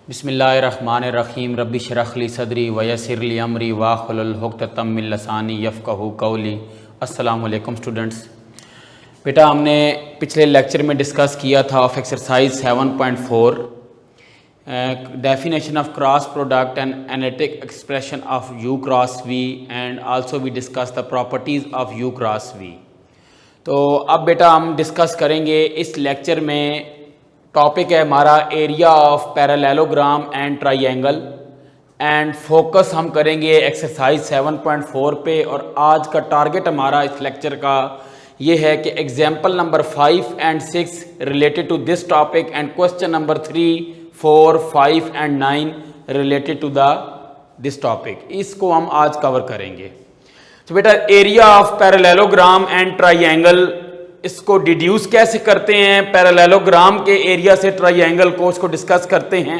बिस्मिल्लाहिर्रहमानिर्रहीम रब्बि श्रह ली सदरी वयस्सिर ली अमरी वाहलुल उक़दतम मिन लिसानी यफ़क़हू क़ौली। अस्सलामु अलैकुम स्टूडेंट्स। बेटा हमने पिछले लेक्चर में डिस्कस किया था of exercise 7.4 definition of cross product and analytic expression of u cross v and also we discuss the properties of u cross v. तो अब बेटा हम डिस्कस करेंगे इस लेक्चर में, टॉपिक है हमारा area of parallelogram and triangle and focus हम करेंगे एक्सरसाइज 7.4 पे। और आज का टारगेट हमारा इस लेक्चर का ये है कि example number 5 and 6 related to this topic and question number 3, 4, 5 and 9 related to this topic, इसको हम आज कवर करेंगे। तो बेटा area of parallelogram and triangle, इसको डिड्यूस कैसे करते हैं, पैरेललोग्राम के एरिया से ट्राइंगल को उसको डिस्कस करते हैं।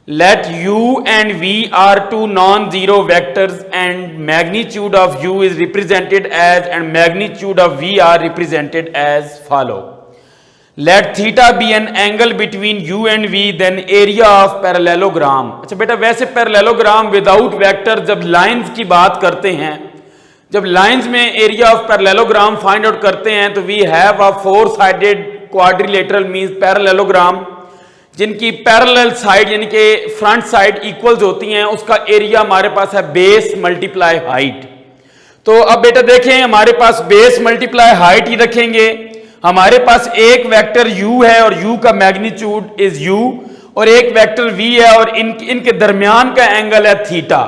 Let u and v are two non zero vectors and magnitude of u is represented as and magnitude of v are represented as follow. Let theta be an angle between u and v then area of parallelogram. अच्छा बेटा वैसे parallelogram without vector, जब lines की बात करते हैं, जब lines में area of parallelogram find out करते हैं तो we have a four sided quadrilateral means parallelogram जिनकी पैरेलल साइड यानी कि फ्रंट साइड इक्वल्स होती हैं, उसका एरिया हमारे पास है बेस मल्टीप्लाई हाइट। तो अब बेटा देखें, हमारे पास बेस मल्टीप्लाई हाइट ही रखेंगे। हमारे पास एक वेक्टर u है और u का मैग्नीट्यूड इज u और एक वेक्टर v है और इनके दरमियान का एंगल है थीटा।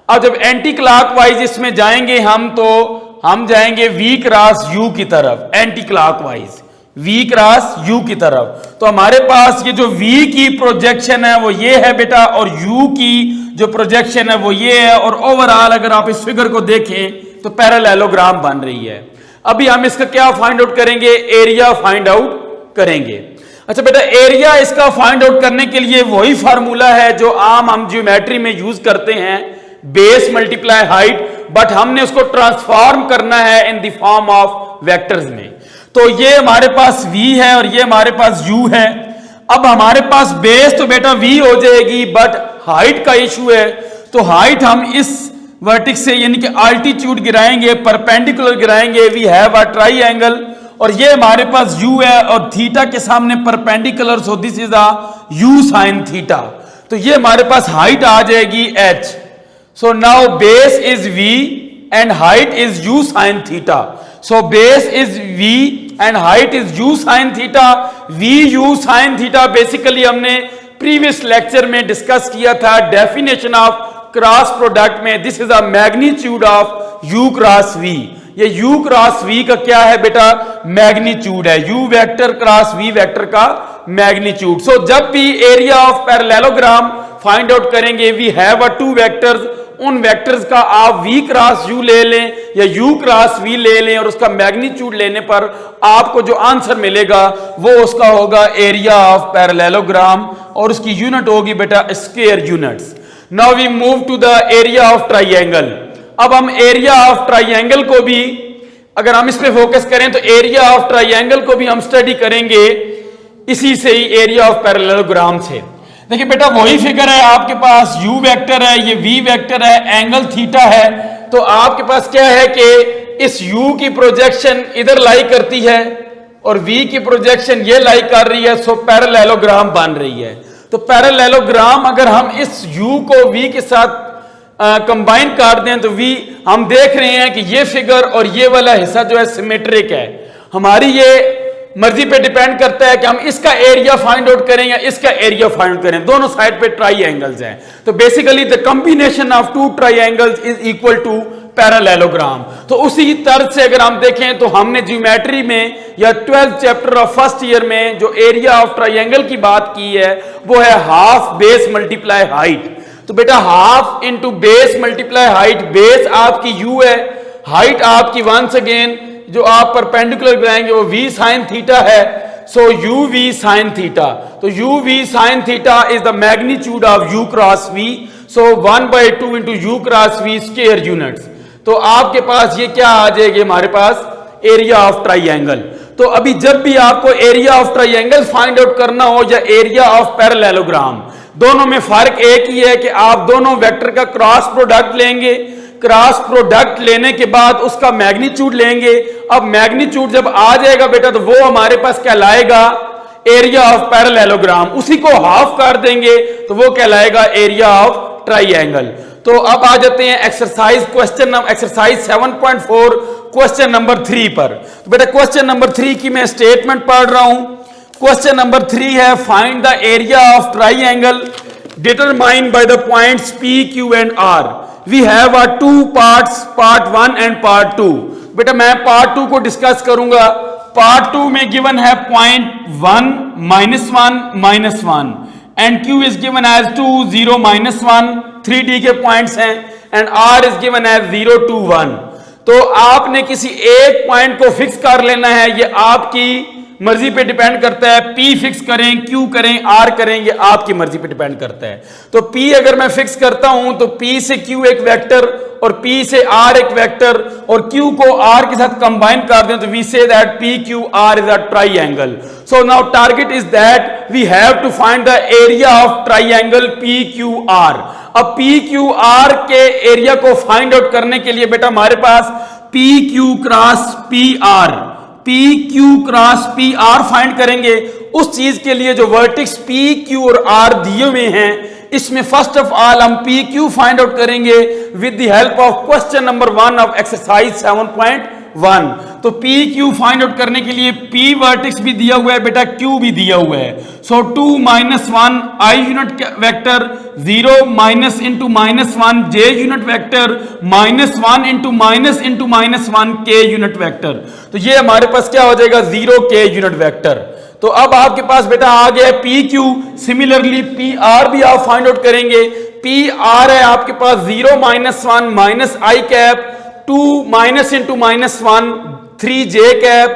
अब जब एंटी क्लॉकवाइज इसमें जाएंगे हम, तो हम जाएंगे v क्रॉस u की तरफ, anti clockwise v cross u की तरफ। तो हमारे पास ये जो v की प्रोजेक्शन है वो ये है बेटा और u की जो प्रोजेक्शन है वो ये है। और ओवरऑल अगर आप इस फिगर को देखें तो पैरेललोग्राम बन रही है। अभी हम इसका क्या फाइंड आउट करेंगे, एरिया फाइंड आउट करेंगे। अच्छा बेटा एरिया इसका फाइंड आउट करने के लिए वही फार्मूला है जो आम हम ज्योमेट्री में यूज करते हैं, बेस मल्टीप्लाई हाइट, बट हमने उसको ट्रांसफॉर्म करना है in the form of vectors में। तो ये हमारे पास v है और ये हमारे पास u है। अब हमारे पास बेस तो बेटा v हो जाएगी, बट हाइट का इशू है। तो हाइट हम इस वर्टिक्स से यानी कि अल्टीट्यूड गिराएंगे, परपेंडिकुलर गिराएंगे। वी हैव अ ट्राइंगल और ये हमारे पास u है और थीटा के सामने perpendicular, so this is a u sine theta. तो ये हमारे पास हाइट आ जाएगी h। So now base is v and height is u sin theta. So base is v and height is u sin theta. v u sin theta basically हमने previous lecture में discuss किया था definition of cross product में। This is a magnitude of u cross v। ये u cross v का क्या है बेटा, मैग्नीट्यूड है, u vector cross v vector का मैग्नीट्यूड। सो जब भी area of parallelogram find out करेंगे, we have a two vectors, उन वेक्टर्स का आप v क्रॉस u ले लें या u क्रॉस v ले लें और उसका मैग्नीट्यूड लेने पर आपको जो आंसर मिलेगा वो उसका होगा एरिया ऑफ पैरेललोग्राम और उसकी यूनिट होगी बेटा square units. Now we move to the area of triangle. अब हम एरिया ऑफ ट्राइंगल को भी, अगर हम इस पे फोकस करें तो एरिया ऑफ ट्राइंगल को भी हम स्टडी करेंगे इसी से ही, एरिया ऑफ पैरेललोग्राम से। देखिए बेटा वही फिगर है, आपके पास u वेक्टर है, ये v वेक्टर है, एंगल थीटा है। तो आपके पास क्या है कि इस u की प्रोजेक्शन इधर लाई करती है और v की प्रोजेक्शन ये लाई कर रही है, सो पैरेललोग्राम बन रही है। तो पैरेललोग्राम अगर हम इस u को v के साथ कंबाइन कर दें तो v, हम देख रहे हैं कि ये फिगर और ये वाला हिस्सा जो है सिमेट्रिक है। हमारी ये मर्जी पे डिपेंड करता है कि हम इसका एरिया फाइंड आउट करें या इसका एरिया फाइंड करें, दोनों साइड पे ट्राइंगल्स हैं। तो basically the combination of two triangles is equal to parallelogram. तो उसी तरह से अगर हम देखें तो हमने ज्योमेट्री में या 12th chapter of first year में जो एरिया ऑफ ट्राइंगल की बात की है वो है हाफ बेस मल्टीप्लाई हाइट। तो बेटा half into base multiply height, base आपकी u है, हाइट आपकी वंस अगेन जो आप परपेंडिकुलर गिराएंगे वो v साइन थीटा है। सो u v साइन थीटा, तो u v sine theta is the magnitude of u cross v। So 1/2 into u cross v square units. तो आपके पास ये क्या आ जाएगी, हमारे पास एरिया ऑफ ट्राइंगल। तो अभी जब भी आपको area of triangle find out करना हो या एरिया ऑफ पैरेललोग्राम, दोनों में फर्क एक ही है कि आप दोनों वेक्टर का क्रॉस प्रोडक्ट लेंगे, क्रॉस प्रोडक्ट लेने के बाद उसका मैग्नीट्यूड लेंगे। अब मैग्नीट्यूड जब आ जाएगा बेटा तो वो हमारे पास कहलाएगा एरिया ऑफ पैरेललोग्राम, उसी को हाफ कर देंगे तो वो कहलाएगा एरिया ऑफ ट्राइंगल। तो अब आ जाते हैं एक्सरसाइज 7.4 क्वेश्चन नंबर 3 पर। तो बेटा क्वेश्चन नंबर 3 की मैं स्टेटमेंट पढ़ रहा हूं। क्वेश्चन नंबर 3 है find the area of triangle determined by the points P, Q and R। We have a 2 parts, part 1 and part 2। बेटा मैं पार्ट 2 को डिस्कस करूंगा। पार्ट 2 में गिवन है point 1, -1, -1 and Q is given as 2, 0, -1, 3D के points हैं and R is given as 0, 2, 1। तो आपने किसी एक पॉइंट को फिक्स कर लेना है, ये आपकी मर्जी पे डिपेंड करता है। P फिक्स करें, Q करें, R करें, ये आपकी मर्जी पे डिपेंड करता है। तो P अगर मैं फिक्स करता हूं तो P से Q एक वेक्टर और P से R एक वेक्टर और Q को R के साथ कंबाइन कर दें तो we say that PQR is a triangle. So now target is that we have to find the area of triangle PQR। अब PQR के एरिया को फाइंड आउट करने के लिए बेटा हमारे पास PQ cross PR, PQ cross PR find करेंगे। उस चीज के लिए जो वर्टेक्स PQ और R दिए हुए हैं इसमें फर्स्ट ऑफ ऑल हम PQ फाइंड आउट करेंगे with the help of question number 1 of exercise 7.1। तो PQ फाइंड आउट करने के लिए P वर्टेक्स भी दिया हुआ है बेटा, Q भी दिया हुआ है। सो 2 -1 I unit vector, 0 minus into -1 J unit vector, -1 into -1 K unit vector. तो ये हमारे पास क्या हो जाएगा 0 K यूनिट वेक्टर। तो अब आपके पास बेटा आ गया PQ। सिमिलरली PR भी आप फाइंड आउट करेंगे। PR है आपके पास 0 -1 minus I cap, 2 minus into -1 3 J cap,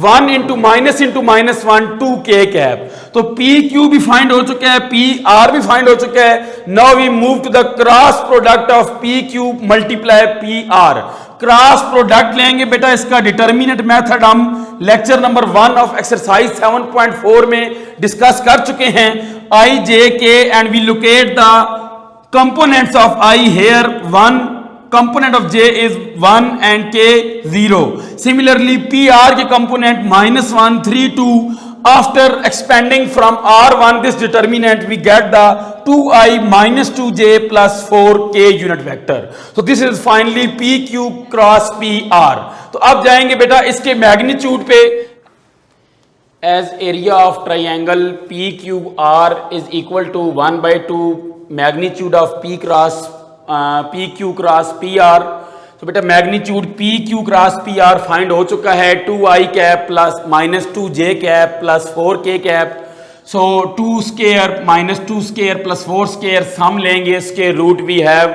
1 into -1 2 K cap. तो PQ भी फाइंड हो चुका है, PR भी फाइंड हो चुका है। Now we move to the cross product of PQ multiply PR। Cross product लेंगे बेटा, इसका डिटर्मिनेंट मेथड हम लेक्चर नंबर 1 ऑफ एक्सरसाइज 7.4 में डिस्कस कर चुके हैं। I, J, K and we locate the components of I here 1, component of J is 1 and K 0. Similarly PR के component -1, 3, 2. After expanding from R1 this determinant we get the 2I minus 2J plus 4K unit vector. So this is finally PQ cross PR. तो अब जाएंगे बेटा इसके magnitude पे। As area of triangle PQR is equal to 1/2 magnitude of PQ cross PR। तो बेटा magnitude PQ cross PR find हो चुका है 2I cap plus -2J cap plus 4K cap. So 2 square -2 square plus 4 square sum लेंगे, square root we have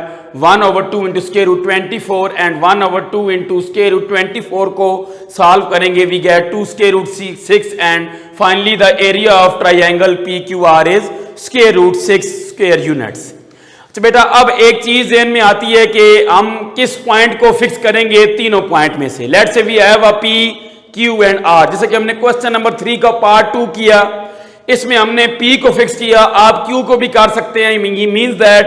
1/2 into square root 24 and 1/2 into square root 24 को solve करेंगे we get 2 square root 6 and finally the area of triangle PQR is square root 6 square units. तो बेटा अब एक चीज ज़हन में आती है कि हम किस पॉइंट को फिक्स करेंगे तीनों पॉइंट में से। Let's say we have a P, Q and R। जैसे कि हमने क्वेश्चन नंबर 3 का पार्ट 2 किया, इसमें हमने P को फिक्स किया, आप Q को भी कर सकते हैं। Means that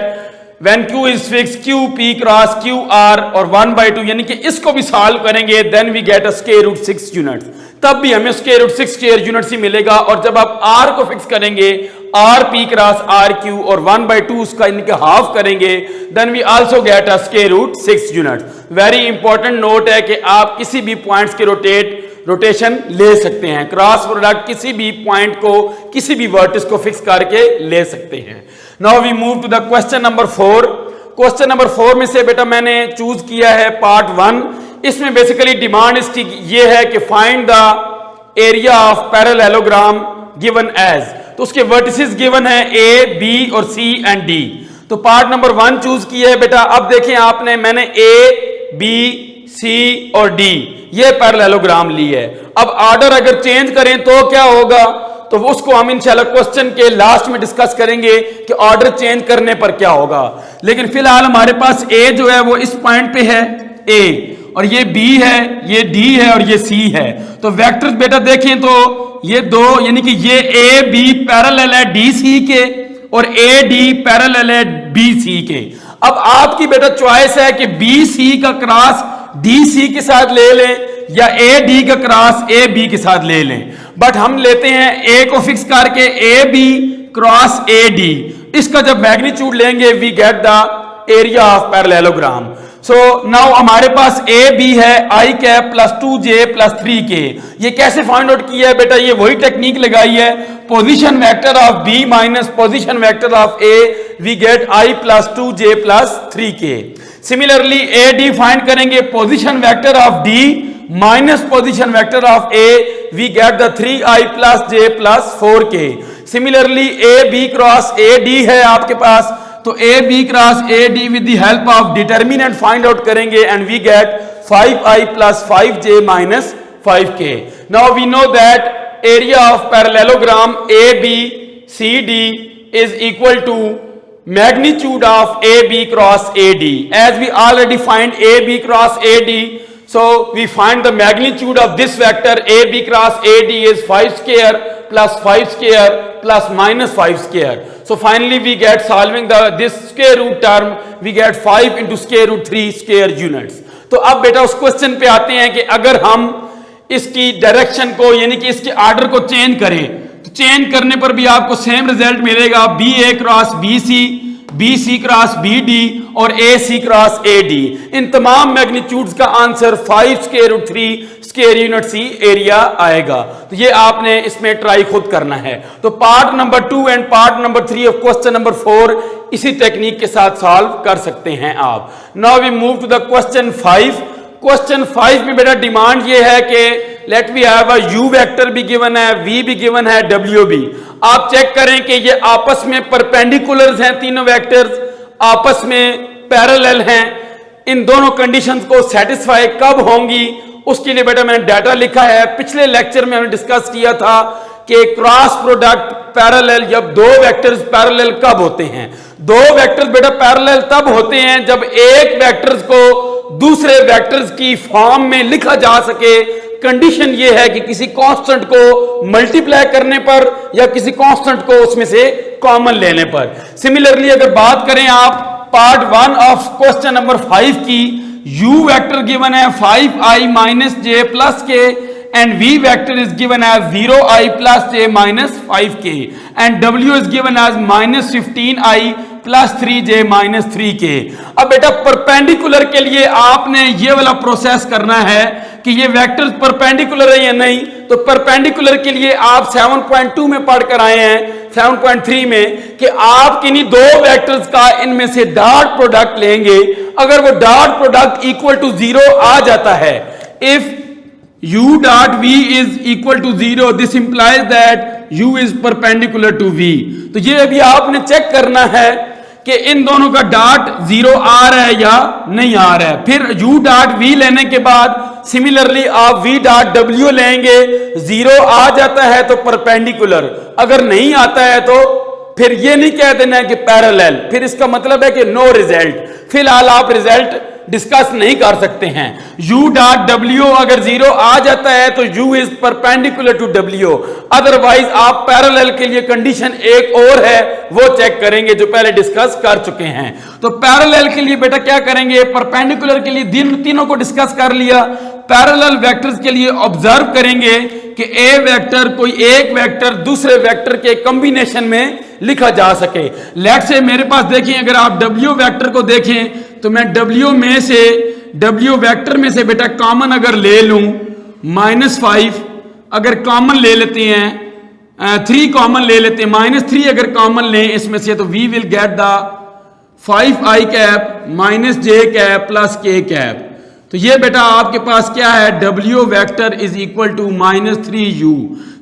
when Q is fix Q P cross QR और 1/2 यानी कि इसको भी सॉल्व करेंगे then we get a square root 6 units, तब भी हमें स्क्वायर रूट 6 स्क्वायर यूनिट्स ही मिलेगा। और जब आप R को फिक्स करेंगे R P क्रॉस RQ और 1/2 उसका इनके हाफ करेंगे then we also get a square root 6 units. Very important note है कि आप किसी भी पॉइंट्स के रोटेशन ले सकते हैं, क्रॉस प्रोडक्ट किसी भी पॉइंट को किसी भी वर्टिस को फिक्स करके ले सकते हैं। Now we move to the question number 4। Question number 4 में से बेटा मैंने चूज किया है पार्ट 1। इसमें बेसिकली डिमांड इसकी ये है कि find the area of parallelogram given as. तो उसके वर्टिसेस गिवन है A, B और C एंड D। तो पार्ट नंबर 1 चूज किया है बेटा। अब देखें आपने, मैंने A, B, C और D ये पैरेललोग्राम ली है। अब ऑर्डर अगर चेंज करें तो क्या होगा, तो उसको हम इंशाल्लाह क्वेश्चन के लास्ट में डिस्कस करेंगे कि ऑर्डर चेंज करने पर क्या होगा। लेकिन फिलहाल हमारे पास A जो है वो इस पॉइंट पे है A और ये B है, ये D है और ये C है। तो वेक्टर्स बेटा देखें तो ये दो, यानी कि ये AB पैरेलल है DC के और AD पैरेलल है BC के। अब आपकी बेटा चॉइस है कि BC का क्रॉस DC के साथ ले लें या AD का क्रॉस AB के साथ ले लें, बट हम लेते हैं A को फिक्स करके AB क्रॉस AD। इसका जब मैग्नीट्यूड लेंगे we get the area of parallelogram. So now हमारे पास ए बी है आई cap plus 2j plus 3k। ये कैसे फाइंड आउट किया है बेटा? ये वही टेक्निक लगाई है, position vector of b minus position vector of a, we get i plus 2j plus 3k। Similarly A D find करेंगे, position vector of d minus position vector of a, we get the 3i plus j plus 4k। Similarly A B cross A D है आपके पास, तो A B cross A D with the help of determinant find out करेंगे and we get 5i plus 5j minus 5k। Now we know that area of parallelogram ABCD is equal to magnitude of AB cross AD. As we already find AB cross AD, so we find the magnitude of this vector AB cross AD is 5 square plus 5 square plus minus 5 square. So finally we get solving this square root term, we get 5 into square root 3 square units. तो अब बेटा उस question पे आते हैं कि अगर हम इसकी डायरेक्शन को यानी कि इसके ऑर्डर को चेंज करें, तो चेंज करने पर भी आपको सेम रिजल्ट मिलेगा, BA cross BC, BC cross BD और AC क्रॉस AD। इन तमाम मैग्नीट्यूड्स का answer 5 square root 3 square unit C area आएगा। तो ये आपने इसमें ट्राई खुद करना है। तो part number 2 and part number 3 of question number 4 इसी टेक्निक के साथ सॉल्व कर सकते हैं आप। Now we move to the question 5। क्वेश्चन 5 में बेटा डिमांड ये है कि let we have a u vector भी गिवन है, v भी गिवन है, w भी। आप चेक करें कि ये आपस में परपेंडिकुलर्स हैं, तीनों वेक्टर्स आपस में पैरेलल हैं। इन दोनों कंडीशंस को सेटिस्फाई कब होंगी उसके लिए बेटा मैंने डाटा लिखा है। पिछले लेक्चर में हमने डिस्कस किया था कि क्रॉस प्रोडक्ट पैरेलल, जब दो वेक्टर्स पैरेलल कब होते हैं? दो वेक्टर्स बेटा पैरेलल तब होते हैं जब एक वेक्टर्स को दूसरे वेक्टर्स की फॉर्म में लिखा जा सके। कंडीशन ये है कि किसी कांस्टेंट को मल्टीप्लाई करने पर या किसी कांस्टेंट को उसमें से कॉमन लेने पर। सिमिलरली अगर बात करें आप पार्ट 1 ऑफ क्वेश्चन नंबर 5 की, u वेक्टर गिवन है 5i minus j plus k and v vector is given as 0i plus j minus 5k and w is given as minus 15i plus 3j minus 3k। अब बेटा perpendicular के लिए आपने ये वाला process करना है कि ये वेक्टर्स परपेंडिकुलर है या नहीं। तो परपेंडिकुलर के लिए आप 7.2 में पढ़कर आए हैं, 7.3 में, कि आप किन्हीं दो वेक्टर्स का इनमें से डॉट प्रोडक्ट लेंगे। अगर वो डॉट प्रोडक्ट इक्वल टू 0 आ जाता है, if u dot v is equal to 0, this implies that u is perpendicular to v। तो ये अभी आपने चेक करना है कि इन दोनों का डॉट 0 आ रहा है या नहीं आ रहा है। फिर u डॉट v लेने के बाद सिमिलरली आप v डॉट w लेंगे, 0 आ जाता है तो परपेंडिकुलर, अगर नहीं आता है तो फिर ये नहीं कह देना है कि पैरेलल, फिर इसका मतलब है कि नो रिजल्ट। फिलहाल आप रिजल्ट डिस्कस नहीं कर सकते हैं। u डॉट w अगर 0 आ जाता है तो u is perpendicular to w, otherwise आप पैरेलल के लिए कंडीशन एक और है वो चेक करेंगे जो पहले डिस्कस कर चुके हैं। तो पैरेलल के लिए बेटा क्या करेंगे, परपेंडिकुलर के लिए तीनों को डिस्कस कर लिया। पैरेलल वेक्टर्स के लिए ऑब्जर्व करेंगे कि ए वेक्टर कोई एक वेक्टर दूसरे वेक्टर के कॉम्बिनेशन में लिखा जा सके। लेट्स से मेरे पास देखें, अगर आप w वेक्टर को देखें तो मैं w वेक्टर में से बेटा कॉमन अगर ले लूं -5, अगर कॉमन ले लेते हैं 3 कॉमन ले लेते हैं, -3 अगर कॉमन लें इसमें से तो we will get the 5i cap minus j cap plus k cap. तो ये बेटा आपके पास क्या है, w vector is equal to -3u।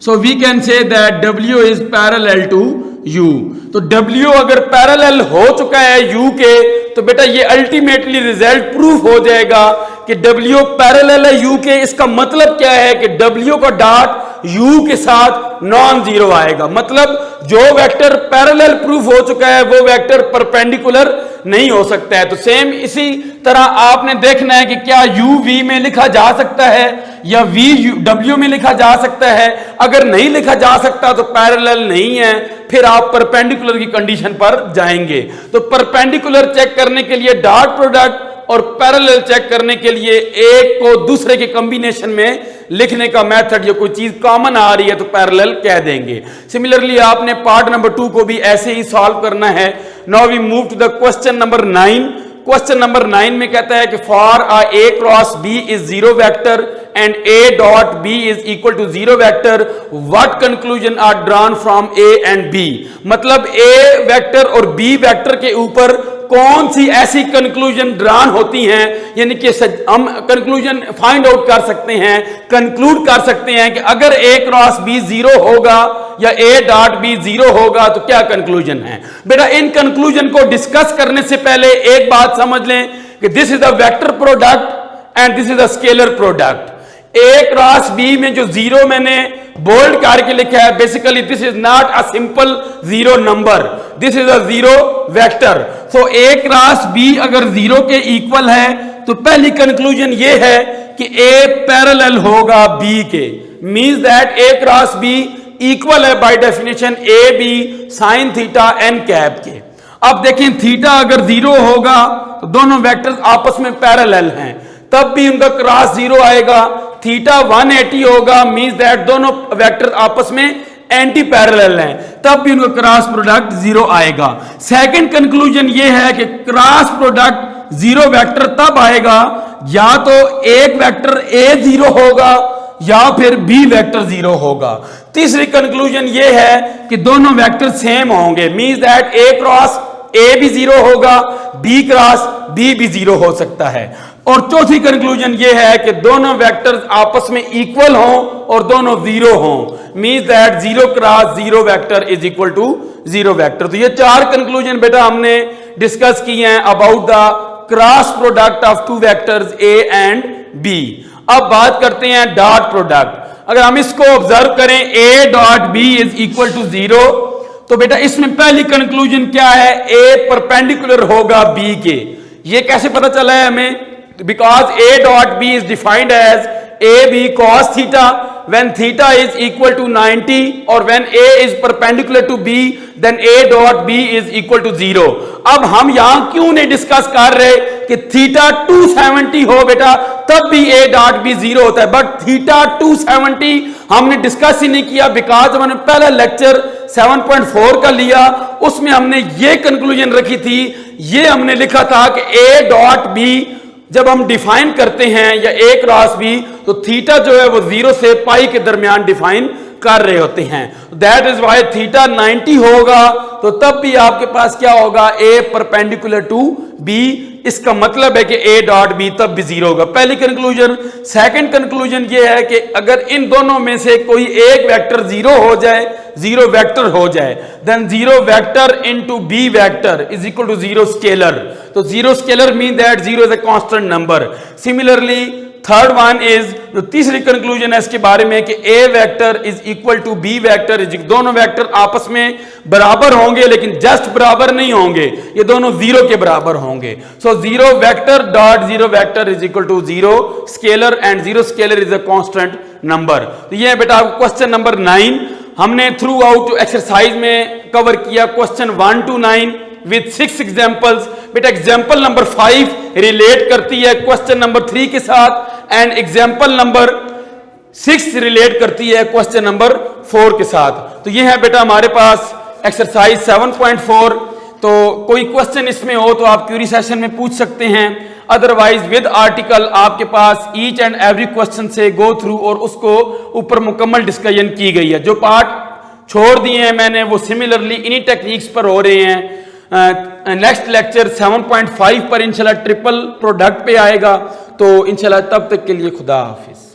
So we can say that w is parallel to u। तो w अगर पैरेलल हो चुका है u के, तो बेटा ये अल्टीमेटली रिजल्ट प्रूफ हो जाएगा कि w पैरेलल है u के। इसका मतलब क्या है कि w का डॉट u के साथ नॉन जीरो आएगा। मतलब जो वेक्टर पैरेलल प्रूफ हो चुका है वो वेक्टर परपेंडिकुलर नहीं हो सकता है। तो सेम इसी तरह आपने देखना है कि क्या u v में लिखा जा सकता है या v w में लिखा जा सकता है। अगर नहीं लिखा जा सकता तो पैरेलल नहीं है, फिर आप परपेंडिकुलर की कंडीशन पर जाएंगे। तो परपेंडिकुलर चेक करने के लिए डॉट प्रोडक्ट और पैरेलल चेक करने के लिए एक को दूसरे के कॉम्बिनेशन में लिखने का मेथड, या कोई चीज कॉमन आ रही है तो पैरेलल कह देंगे। सिमिलरली आपने पार्ट नंबर 2 को भी ऐसे ही सॉल्व करना है। Now we move to the question number 9। Question number 9 में कहता है कि for a cross b is zero vector and a dot b is equal to zero vector, what conclusion are drawn from a and b। मतलब a vector और b vector के ऊपर कौन सी ऐसी कंक्लूजन ड्रॉन होती हैं, यानी कि हम कंक्लूजन फाइंड आउट कर सकते हैं, कंक्लूड कर सकते हैं कि अगर a क्रॉस b जीरो होगा या a डॉट b जीरो होगा तो क्या कंक्लूजन है। बेटा इन कंक्लूजन को डिस्कस करने से पहले एक बात समझ लें कि this is the vector product and this is the scalar product. a cross b में जो जीरो मैंने बोल्ड करके लिखा है, basically this is not a simple zero number, this is a zero vector. So a cross b अगर zero के equal है तो पहली कंक्लूजन ये है कि a पैरेलल होगा b के, means that a cross b equal है by definition a b sine theta n cap के। अब देखें थीटा अगर जीरो होगा तो दोनों वेक्टर्स आपस में पैरेलल हैं, तब भी उनका क्रॉस जीरो आएगा। थीटा 180 होगा, मींस दैट दोनों वेक्टर आपस में एंटी पैरेलल हैं, तब भी उनका क्रॉस प्रोडक्ट जीरो आएगा। सेकंड कंक्लूजन ये है कि क्रॉस प्रोडक्ट जीरो वेक्टर तब आएगा या तो एक वेक्टर a जीरो होगा या फिर b वेक्टर जीरो होगा। तीसरी कंक्लूजन ये है कि दोनों वेक्टर सेम होंगे, means that a cross a भी जीरो होगा, b क्रॉस b भी जीरो हो सकता है। और चौथी कंक्लूजन ये है कि दोनों वेक्टर्स आपस में इक्वल हों और दोनों जीरो हों, means that zero cross zero vector is equal to zero vector. तो ये चार कंक्लूजन बेटा हमने डिस्कस किए हैं about the cross product of two vectors a and b। अब बात करते हैं डॉट प्रोडक्ट। अगर हम इसको ऑब्जर्व करें a dot b is equal to zero, तो बेटा इसमें पहली कंक्लूजन क्या है, a परपेंडिकुलर होगा b के। ये कैसे पता चला है हमें, because a dot b is defined as ab cos theta when theta is equal to 90 or when a is perpendicular to b then a dot b is equal to 0। अब हम यहां क्यों नहीं डिस्कस कर रहे कि थीटा 270 हो बेटा तब भी a डॉट b जीरो होता है, बट थीटा 270 हमने डिस्कस ही नहीं किया बिकॉज हमने पहला लेक्चर 7.4 का लिया, उसमें हमने ये कंक्लूजन रखी थी, ये हमने लिखा था कि a डॉट b जब हम डिफाइन करते हैं या a क्रॉस b तो थीटा जो है वो 0 से पाई के दरमियान डिफाइन कर रहे होते हैं। दैट इज वाई थीटा 90 होगा तो तब भी आपके पास क्या होगा, a परपेंडिकुलर टू b। इसका मतलब है कि a डॉट b तब भी जीरो होगा, पहली कंक्लूजन। सेकंड कंक्लूजन ये है कि अगर इन दोनों में से कोई एक वेक्टर जीरो हो जाए, जीरो वेक्टर हो जाए, then zero vector into b vector is equal to zero scalar. तो zero scalar mean that zero is a constant number. Similarly third one is, जो तीसरी कंक्लूजन है इसके बारे में कि a vector is equal to b vector, दोनों vector आपस में बराबर होंगे लेकिन जस्ट बराबर नहीं होंगे, ये दोनों जीरो के बराबर होंगे। So zero vector dot zero vector is equal to zero scalar and zero scalar is a constant number. तो ये बेटा क्वेश्चन नंबर 9 हमने थ्रू आउट एक्सरसाइज में कवर किया, क्वेश्चन 1 to 9 with 6 examples। बेटा एग्जाम्पल नंबर 5 रिलेट करती है question number 3 के साथ एंड एग्जाम्पल नंबर 6 रिलेट करती है क्वेश्चन नंबर 4 के साथ। तो ये है बेटा हमारे पास एक्सरसाइज 7.4। तो कोई क्वेश्चन इसमें हो तो आप क्यूरी सेशन में पूछ सकते हैं, अदरवाइज विद आर्टिकल आपके पास ईच एंड एवरी क्वेश्चन से गो थ्रू और उसको ऊपर मुकम्मल डिस्कशन की गई है। जो पार्ट छोड़ दिए हैं मैंने वो सिमिलरली इन्हीं टेक्निक्स पर हो रहे हैं। नेक्स्ट लेक्चर 7.5 पर इंशाल्लाह ट्रिपल प्रोडक्ट पे आएगा। तो इंशाल्लाह तब तक के लिए खुदा हाफिज।